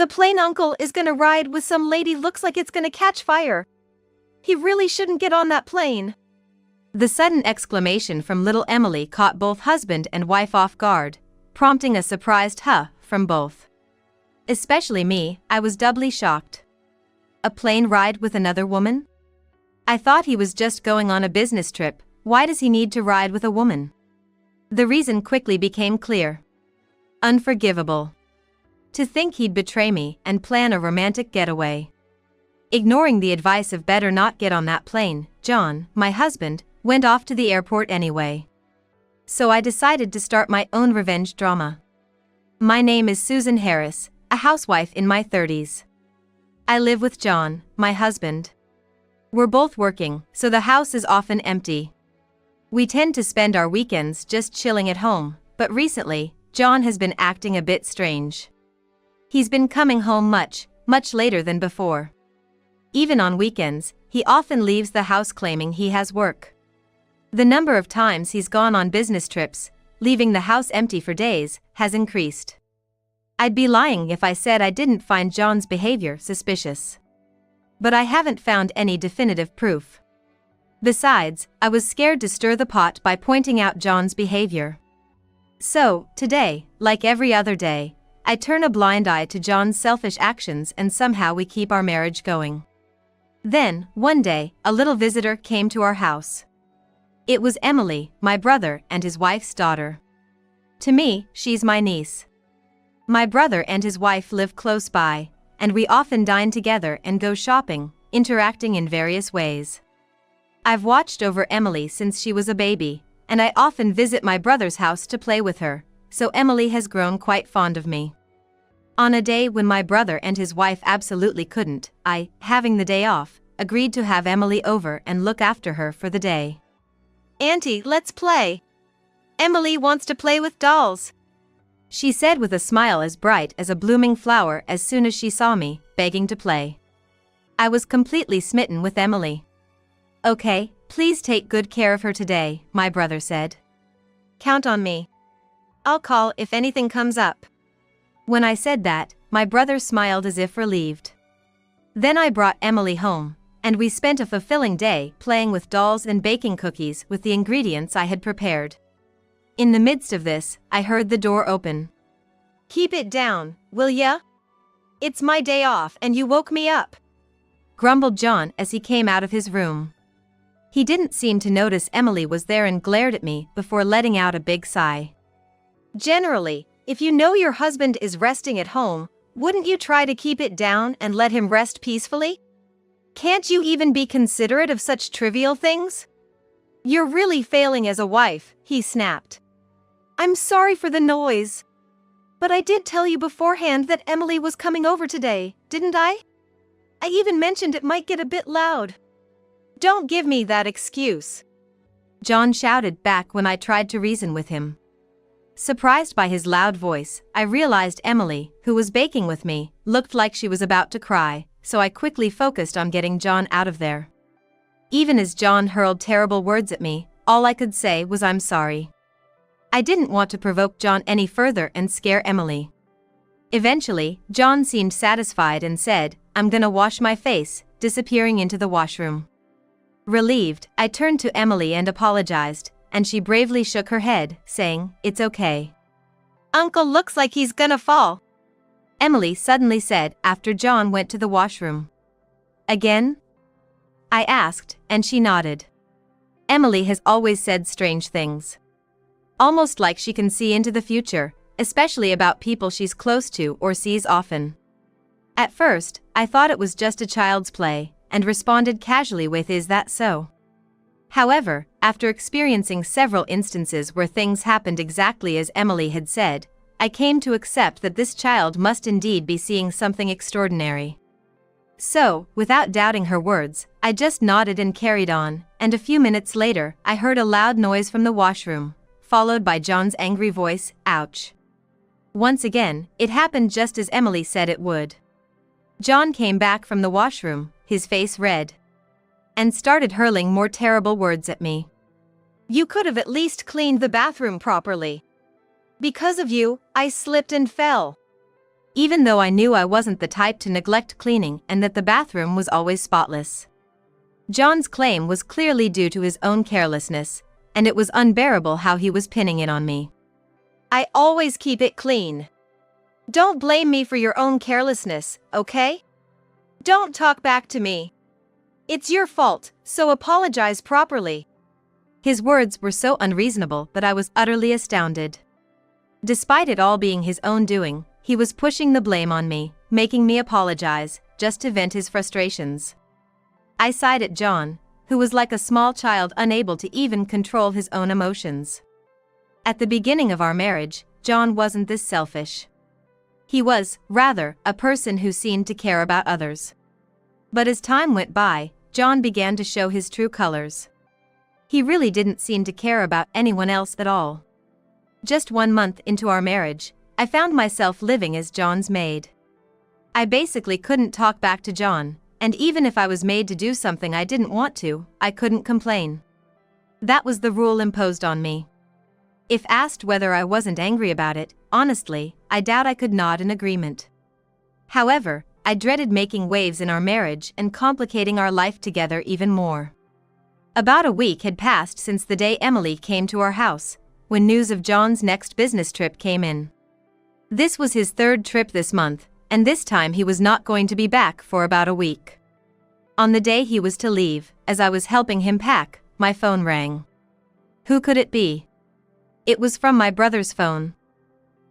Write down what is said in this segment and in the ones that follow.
The plane uncle is gonna ride with some lady looks like it's gonna catch fire. He really shouldn't get on that plane. The sudden exclamation from little Emily caught both husband and wife off guard, prompting a surprised huh from both. Especially me, I was doubly shocked. A plane ride with another woman? I thought he was just going on a business trip. Why does he need to ride with a woman? The reason quickly became clear. Unforgivable. To think he'd betray me and plan a romantic getaway. Ignoring the advice of better not get on that plane, John, my husband, went off to the airport anyway. So I decided to start my own revenge drama. My name is Susan Harris, a housewife in my 30s. I live with John, my husband. We're both working, so the house is often empty. We tend to spend our weekends just chilling at home, but recently, John has been acting a bit strange. He's been coming home much later than before. Even on weekends, he often leaves the house claiming he has work. The number of times he's gone on business trips, leaving the house empty for days, has increased. I'd be lying if I said I didn't find John's behavior suspicious. But I haven't found any definitive proof. Besides, I was scared to stir the pot by pointing out John's behavior. So, today, like every other day, I turn a blind eye to John's selfish actions and somehow we keep our marriage going. Then, one day, a little visitor came to our house. It was Emily, my brother and his wife's daughter. To me, she's my niece. My brother and his wife live close by, and we often dine together and go shopping, interacting in various ways. I've watched over Emily since she was a baby, and I often visit my brother's house to play with her, so Emily has grown quite fond of me. On a day when my brother and his wife absolutely couldn't, I, having the day off, agreed to have Emily over and look after her for the day. Auntie, let's play. Emily wants to play with dolls, she said with a smile as bright as a blooming flower as soon as she saw me, begging to play. I was completely smitten with Emily. Okay, please take good care of her today, my brother said. Count on me. I'll call if anything comes up. When I said that, my brother smiled as if relieved. Then I brought Emily home, and we spent a fulfilling day playing with dolls and baking cookies with the ingredients I had prepared. In the midst of this, I heard the door open. Keep it down, will ya? It's my day off and you woke me up, grumbled John as he came out of his room. He didn't seem to notice Emily was there and glared at me before letting out a big sigh. Generally, if you know your husband is resting at home, wouldn't you try to keep it down and let him rest peacefully? Can't you even be considerate of such trivial things? You're really failing as a wife, he snapped. I'm sorry for the noise. But I did tell you beforehand that Emily was coming over today, didn't I? I even mentioned it might get a bit loud. Don't give me that excuse, John shouted back when I tried to reason with him. Surprised by his loud voice, I realized Emily, who was baking with me, looked like she was about to cry, so I quickly focused on getting John out of there. Even as John hurled terrible words at me, all I could say was I'm sorry. I didn't want to provoke John any further and scare Emily. Eventually, John seemed satisfied and said, I'm gonna wash my face, disappearing into the washroom. Relieved, I turned to Emily and apologized, and she bravely shook her head, saying, It's okay. Uncle looks like he's gonna fall, Emily suddenly said after John went to the washroom. Again? I asked, and she nodded. Emily has always said strange things. Almost like she can see into the future, especially about people she's close to or sees often. At first, I thought it was just a child's play, and responded casually with Is that so? However, after experiencing several instances where things happened exactly as Emily had said, I came to accept that this child must indeed be seeing something extraordinary. So, without doubting her words, I just nodded and carried on, and a few minutes later, I heard a loud noise from the washroom, followed by John's angry voice, Ouch. Once again, it happened just as Emily said it would. John came back from the washroom, his face red, and started hurling more terrible words at me. You could have at least cleaned the bathroom properly. Because of you, I slipped and fell. even though I knew I wasn't the type to neglect cleaning and that the bathroom was always spotless. John's claim was clearly due to his own carelessness, and it was unbearable how he was pinning it on me. I always keep it clean. Don't blame me for your own carelessness, okay? Don't talk back to me. It's your fault, so apologize properly. His words were so unreasonable that I was utterly astounded. Despite it all being his own doing, he was pushing the blame on me, making me apologize, just to vent his frustrations. I sighed at John, who was like a small child unable to even control his own emotions. At the beginning of our marriage, John wasn't this selfish. He was, rather, a person who seemed to care about others. But as time went by, John began to show his true colors. He really didn't seem to care about anyone else at all. Just 1 month into our marriage, I found myself living as John's maid. I basically couldn't talk back to John, and even if I was made to do something I didn't want to, I couldn't complain. That was the rule imposed on me. If asked whether I wasn't angry about it, honestly, I doubt I could nod in agreement. However, I dreaded making waves in our marriage and complicating our life together even more. About a week had passed since the day Emily came to our house, when news of John's next business trip came in. This was his 3rd trip this month, and this time he was not going to be back for about a week. On the day he was to leave, as I was helping him pack, my phone rang. Who could it be? It was from my brother's phone.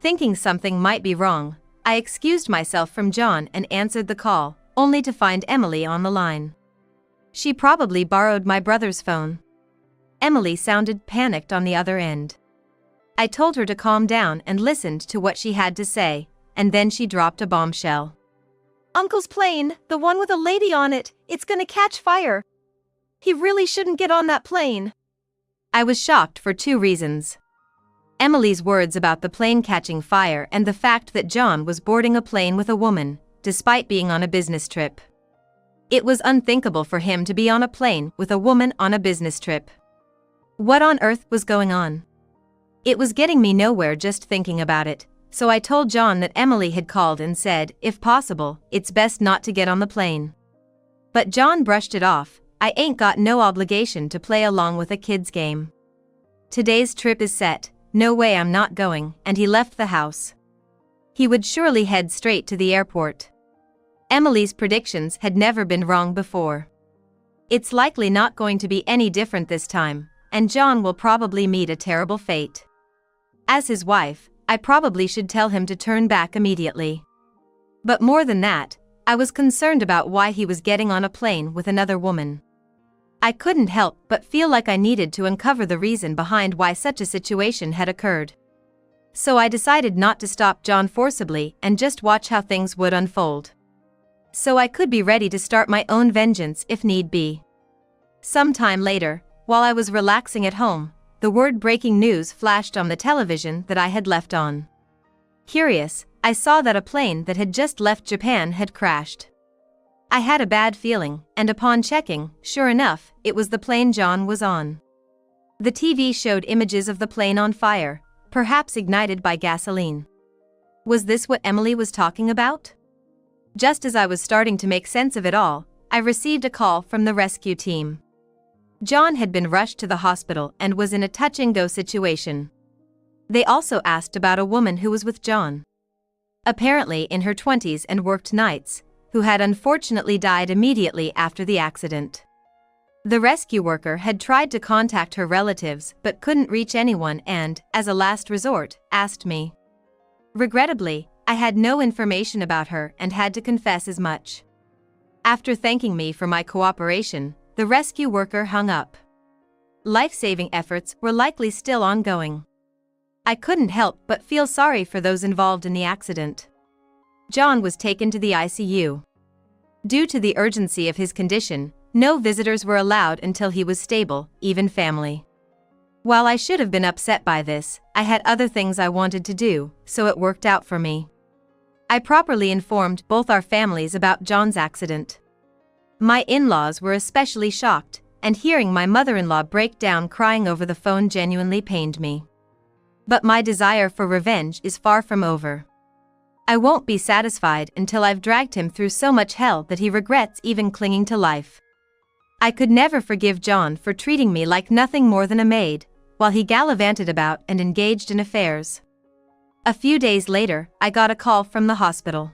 Thinking something might be wrong, I excused myself from John and answered the call, only to find Emily on the line. She probably borrowed my brother's phone. Emily sounded panicked on the other end. I told her to calm down and listened to what she had to say, and then she dropped a bombshell. Uncle's plane, the one with a lady on it, it's gonna catch fire. He really shouldn't get on that plane. I was shocked for 2 reasons. Emily's words about the plane catching fire and the fact that John was boarding a plane with a woman, despite being on a business trip. It was unthinkable for him to be on a plane with a woman on a business trip. What on earth was going on? It was getting me nowhere just thinking about it, so I told John that Emily had called and said, if possible, it's best not to get on the plane. But John brushed it off. I ain't got no obligation to play along with a kid's game. Today's trip is set. No way I'm not going, and he left the house. He would surely head straight to the airport. Emily's predictions had never been wrong before. It's likely not going to be any different this time, and John will probably meet a terrible fate. As his wife, I probably should tell him to turn back immediately. But more than that, I was concerned about why he was getting on a plane with another woman. I couldn't help but feel like I needed to uncover the reason behind why such a situation had occurred. So I decided not to stop John forcibly and just watch how things would unfold. So I could be ready to start my own vengeance if need be. Sometime later, while I was relaxing at home, the word breaking news flashed on the television that I had left on. Curious, I saw that a plane that had just left Japan had crashed. I had a bad feeling, and upon checking, sure enough, it was the plane John was on. The TV showed images of the plane on fire, perhaps ignited by gasoline. Was this what Emily was talking about? Just as I was starting to make sense of it all, I received a call from the rescue team. John had been rushed to the hospital and was in a touch-and-go situation. They also asked about a woman who was with John. Apparently in her 20s and worked nights, who had unfortunately died immediately after the accident. The rescue worker had tried to contact her relatives but couldn't reach anyone and, as a last resort, asked me. Regrettably, I had no information about her and had to confess as much. After thanking me for my cooperation, the rescue worker hung up. Life-saving efforts were likely still ongoing. I couldn't help but feel sorry for those involved in the accident. John was taken to the ICU. Due to the urgency of his condition, no visitors were allowed until he was stable, even family. While I should have been upset by this, I had other things I wanted to do, so it worked out for me. I properly informed both our families about John's accident. My in-laws were especially shocked, and hearing my mother-in-law break down crying over the phone genuinely pained me. But my desire for revenge is far from over. I won't be satisfied until I've dragged him through so much hell that he regrets even clinging to life. I could never forgive John for treating me like nothing more than a maid, while he gallivanted about and engaged in affairs. A few days later, I got a call from the hospital.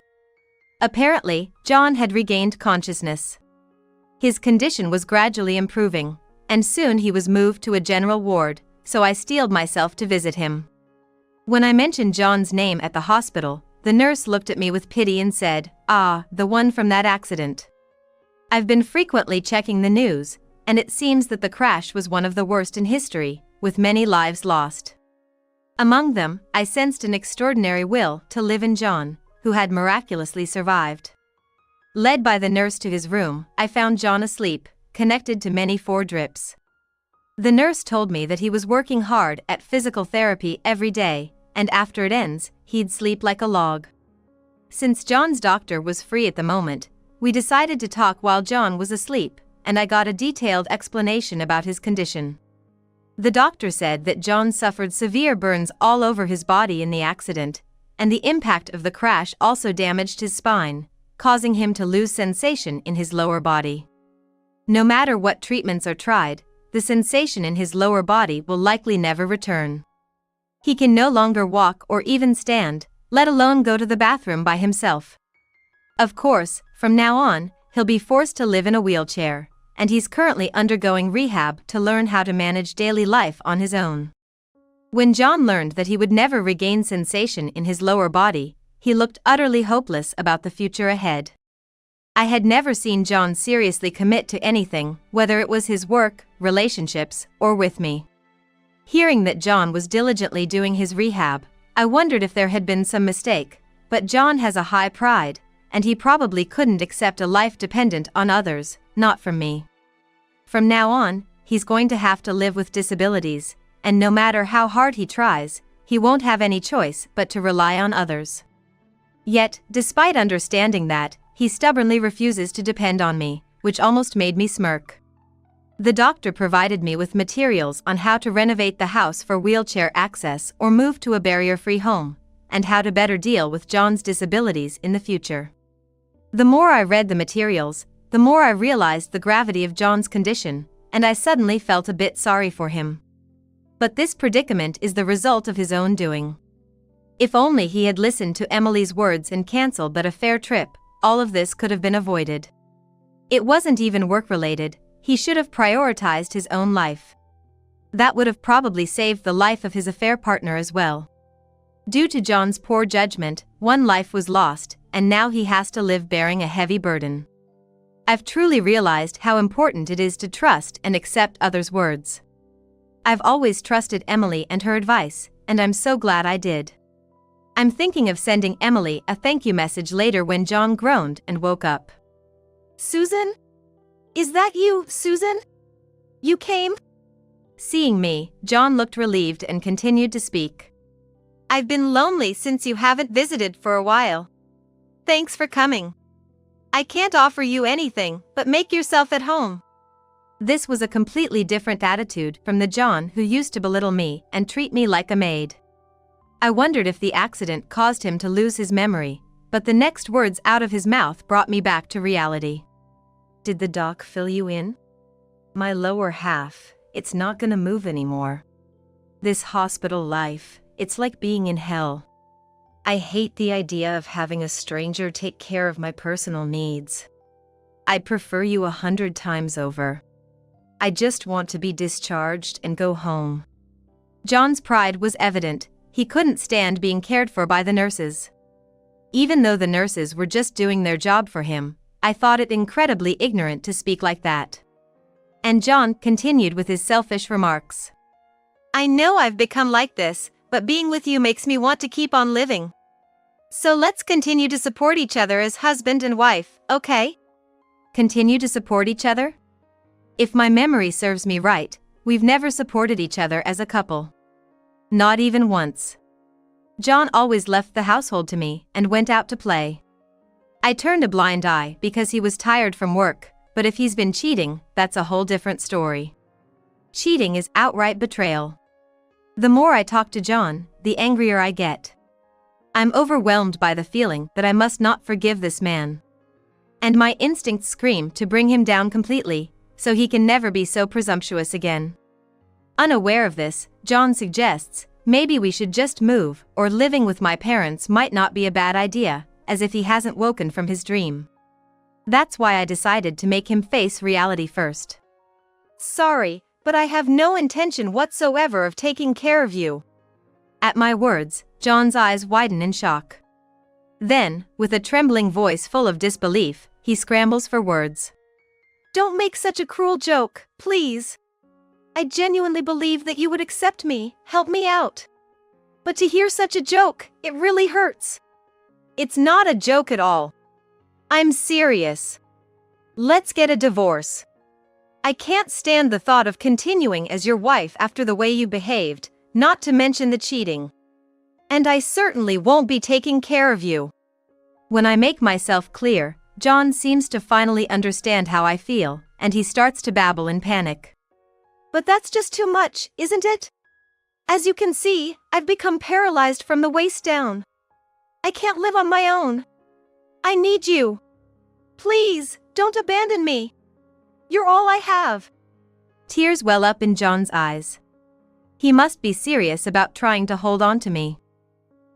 Apparently, John had regained consciousness. His condition was gradually improving, and soon he was moved to a general ward, so I steeled myself to visit him. When I mentioned John's name at the hospital, the nurse looked at me with pity and said, "Ah, the one from that accident." I've been frequently checking the news, and it seems that the crash was one of the worst in history, with many lives lost. Among them, I sensed an extraordinary will to live in John, who had miraculously survived. Led by the nurse to his room, I found John asleep, connected to many 4 drips. The nurse told me that he was working hard at physical therapy every day, and after it ends, he'd sleep like a log. Since John's doctor was free at the moment, we decided to talk while John was asleep, and I got a detailed explanation about his condition. The doctor said that John suffered severe burns all over his body in the accident, and the impact of the crash also damaged his spine, causing him to lose sensation in his lower body. No matter what treatments are tried, the sensation in his lower body will likely never return. He can no longer walk or even stand, let alone go to the bathroom by himself. Of course, from now on, he'll be forced to live in a wheelchair, and he's currently undergoing rehab to learn how to manage daily life on his own. When John learned that he would never regain sensation in his lower body, he looked utterly hopeless about the future ahead. I had never seen John seriously commit to anything, whether it was his work, relationships, or with me. Hearing that John was diligently doing his rehab, I wondered if there had been some mistake, but John has a high pride, and he probably couldn't accept a life dependent on others, not from me. From now on, he's going to have to live with disabilities, and no matter how hard he tries, he won't have any choice but to rely on others. Yet, despite understanding that, he stubbornly refuses to depend on me, which almost made me smirk. The doctor provided me with materials on how to renovate the house for wheelchair access or move to a barrier-free home, and how to better deal with John's disabilities in the future. The more I read the materials, the more I realized the gravity of John's condition, and I suddenly felt a bit sorry for him. But this predicament is the result of his own doing. If only he had listened to Emily's words and cancelled that affair trip, all of this could have been avoided. It wasn't even work-related. He should have prioritized his own life. That would have probably saved the life of his affair partner as well. Due to John's poor judgment, one life was lost, and now he has to live bearing a heavy burden. I've truly realized how important it is to trust and accept others' words. I've always trusted Emily and her advice, and I'm so glad I did. I'm thinking of sending Emily a thank you message later when John groaned and woke up. "Susan? Is that you, Susan? You came?" Seeing me, John looked relieved and continued to speak. "I've been lonely since you haven't visited for a while. Thanks for coming. I can't offer you anything, but make yourself at home." This was a completely different attitude from the John who used to belittle me and treat me like a maid. I wondered if the accident caused him to lose his memory, but the next words out of his mouth brought me back to reality. "Did the doc fill you in? My lower half, it's not gonna move anymore. This hospital life, it's like being in hell. I hate the idea of having a stranger take care of my personal needs. I'd prefer you 100 times over. I just want to be discharged and go home." John's pride was evident. He couldn't stand being cared for by the nurses. Even though the nurses were just doing their job for him, I thought it incredibly ignorant to speak like that. And John continued with his selfish remarks. "I know I've become like this, but being with you makes me want to keep on living. So let's continue to support each other as husband and wife, okay?" Continue to support each other? If my memory serves me right, we've never supported each other as a couple. Not even once. John always left the household to me and went out to play. I turned a blind eye because he was tired from work, but if he's been cheating, that's a whole different story. Cheating is outright betrayal. The more I talk to John, the angrier I get. I'm overwhelmed by the feeling that I must not forgive this man. And my instincts scream to bring him down completely, so he can never be so presumptuous again. Unaware of this, John suggests, maybe we should just move, or living with my parents might not be a bad idea, as if he hasn't woken from his dream. That's why I decided to make him face reality first. Sorry, but I have no intention whatsoever of taking care of you. At my words, John's eyes widen in shock. Then, with a trembling voice full of disbelief, he scrambles for words. Don't make such a cruel joke, please. I genuinely believe that you would accept me, help me out. But to hear such a joke, it really hurts. It's not a joke at all. I'm serious. Let's get a divorce. I can't stand the thought of continuing as your wife after the way you behaved, not to mention the cheating. And I certainly won't be taking care of you. When I make myself clear, John seems to finally understand how I feel, and he starts to babble in panic. But that's just too much, isn't it? As you can see, I've become paralyzed from the waist down. I can't live on my own. I need you. Please, don't abandon me. You're all I have. Tears well up in John's eyes. He must be serious about trying to hold on to me.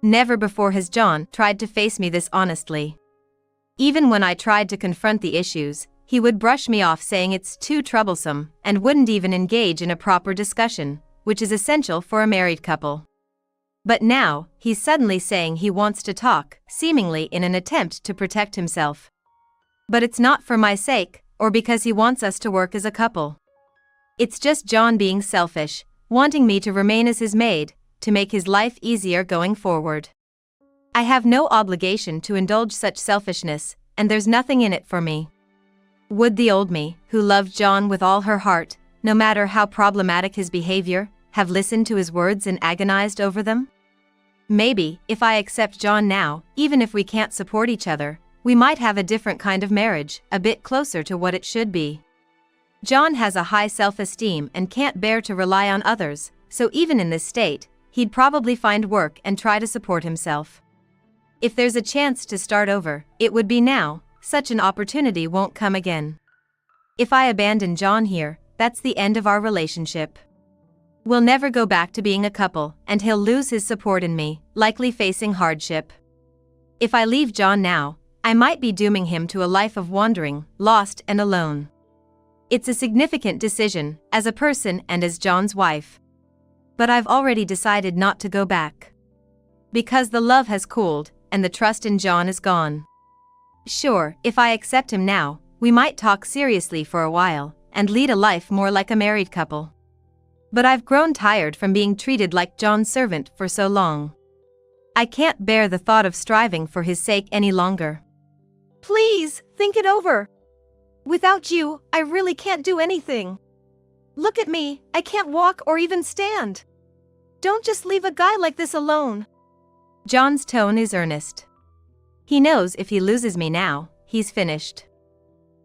Never before has John tried to face me this honestly. Even when I tried to confront the issues, he would brush me off saying it's too troublesome and wouldn't even engage in a proper discussion, which is essential for a married couple. But now, he's suddenly saying he wants to talk, seemingly in an attempt to protect himself. But it's not for my sake, or because he wants us to work as a couple. It's just John being selfish, wanting me to remain as his maid, to make his life easier going forward. I have no obligation to indulge such selfishness, and there's nothing in it for me. Would the old me, who loved John with all her heart, no matter how problematic his behavior, have listened to his words and agonized over them? Maybe, if I accept John now, even if we can't support each other, we might have a different kind of marriage, a bit closer to what it should be. John has a high self-esteem and can't bear to rely on others, so even in this state, he'd probably find work and try to support himself. If there's a chance to start over, it would be now. Such an opportunity won't come again. If I abandon John here, that's the end of our relationship. We'll never go back to being a couple, and he'll lose his support in me, likely facing hardship. If I leave John now, I might be dooming him to a life of wandering, lost and alone. It's a significant decision, as a person and as John's wife. But I've already decided not to go back. Because the love has cooled, and the trust in John is gone. Sure, if I accept him now, we might talk seriously for a while, and lead a life more like a married couple. But I've grown tired from being treated like John's servant for so long. I can't bear the thought of striving for his sake any longer. Please, think it over. Without you, I really can't do anything. Look at me, I can't walk or even stand. Don't just leave a guy like this alone. John's tone is earnest. He knows if he loses me now, he's finished.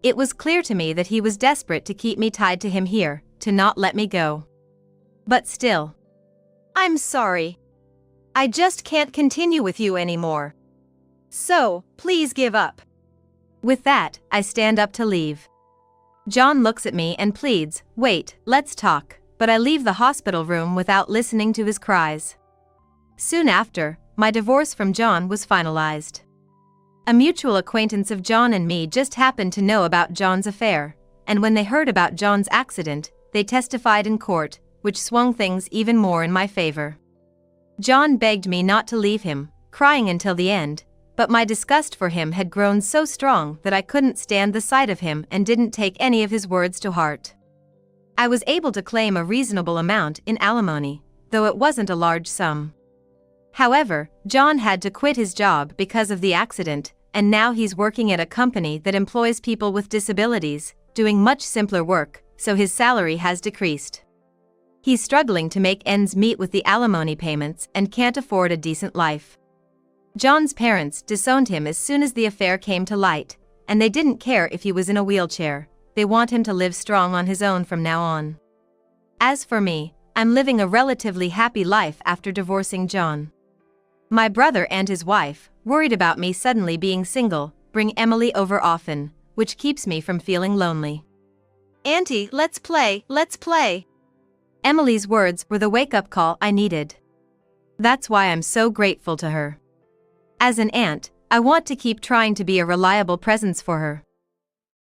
It was clear to me that he was desperate to keep me tied to him here, to not let me go. But still. I'm sorry. I just can't continue with you anymore. So, please give up. With that, I stand up to leave. John looks at me and pleads, wait, let's talk, but I leave the hospital room without listening to his cries. Soon after, my divorce from John was finalized. A mutual acquaintance of John and me just happened to know about John's affair, and when they heard about John's accident, they testified in court, which swung things even more in my favor. John begged me not to leave him, crying until the end, but my disgust for him had grown so strong that I couldn't stand the sight of him and didn't take any of his words to heart. I was able to claim a reasonable amount in alimony, though it wasn't a large sum. However, John had to quit his job because of the accident, and now he's working at a company that employs people with disabilities, doing much simpler work, so his salary has decreased. He's struggling to make ends meet with the alimony payments and can't afford a decent life. John's parents disowned him as soon as the affair came to light, and they didn't care if he was in a wheelchair. They want him to live strong on his own from now on. As for me, I'm living a relatively happy life after divorcing John. My brother and his wife, worried about me suddenly being single, bring Emily over often, which keeps me from feeling lonely. Auntie, let's play, let's play. Emily's words were the wake-up call I needed. That's why I'm so grateful to her. As an aunt, I want to keep trying to be a reliable presence for her.